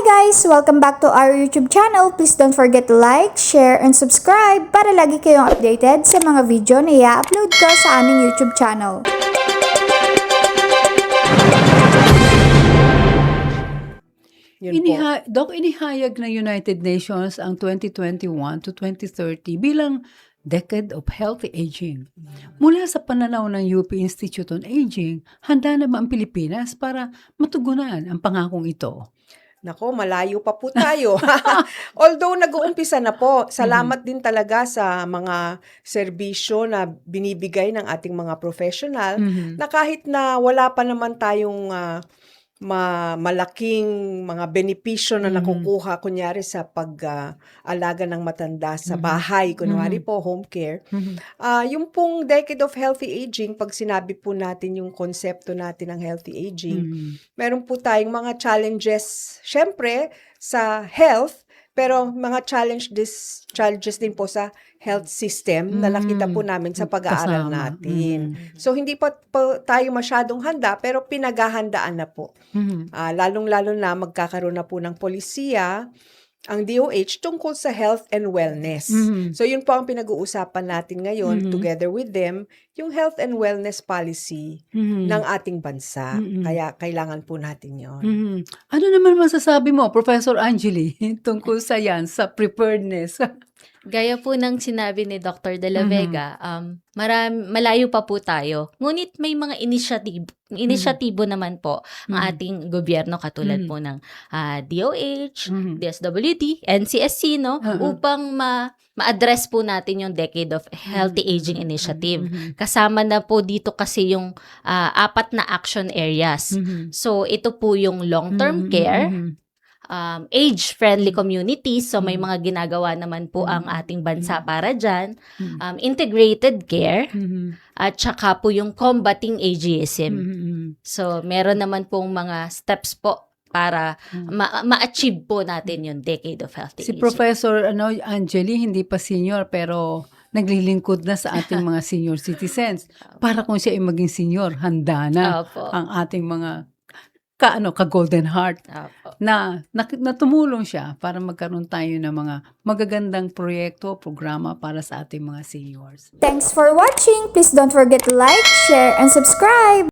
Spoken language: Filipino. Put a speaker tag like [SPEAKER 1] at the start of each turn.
[SPEAKER 1] guys! Welcome back to our YouTube channel. Please don't forget to like, share, and subscribe para lagi kayong updated sa mga video na i-upload ko sa aming YouTube channel.
[SPEAKER 2] Inihayag ng United Nations ang 2021 to 2030 bilang Decade of Healthy Aging. Mula sa pananaw ng UP Institute on Aging, handa na ba ang Pilipinas para matugunan ang pangakong ito?
[SPEAKER 3] Nako, malayo pa po tayo. Although nag-uumpisa na po, salamat din talaga sa mga serbisyo na binibigay ng ating mga professional na kahit na wala pa naman tayong malaking mga benepisyo na nakukuha kunyari sa pag-alaga ng matanda sa bahay, kunwari po home care. Yung pong Decade of Healthy Aging, pag sinabi po natin yung konsepto natin ng healthy aging, meron po tayong mga challenges, syempre, sa health, pero mga challenges din po sa health system na nakita po namin sa pag-aaral natin. So, hindi pa tayo masyadong handa, pero pinaghahandaan na po. Lalong-lalo na magkakaroon na po ng polisiya ang DOH tungkol sa health and wellness. So, yun po ang pinag-uusapan natin ngayon, together with them, yung health and wellness policy ng ating bansa. Kaya kailangan po natin yun.
[SPEAKER 2] Ano naman masasabi mo, Professor Angeli, tungkol sa yan, sa preparedness?
[SPEAKER 4] Gaya po ng sinabi ni Dr. De La Vega, malayo pa po tayo. Ngunit may mga inisyatibo naman po ang ating gobyerno katulad po ng DOH, DSWD, NCSC, no? Upang ma-address po natin yung Decade of Healthy Aging Initiative. Kasama na po dito kasi yung 4 na action areas. So, ito po yung long-term care, age-friendly communities, so may mga ginagawa naman po ang ating bansa para dyan, integrated care, at saka po yung combating ageism. So, meron naman pong mga steps po para ma-achieve po natin yung Decade of Healthy Aging.
[SPEAKER 2] Si Professor Angeli, hindi pa senior, pero naglilingkod na sa ating mga senior citizens. Para kung siya ay maging senior, handa na ang ating mga ka-golden heart na tumulong siya para magkaroon tayo ng mga magagandang proyekto, programa para sa ating mga seniors.
[SPEAKER 1] Thanks for watching! Please don't forget to like, share, and subscribe!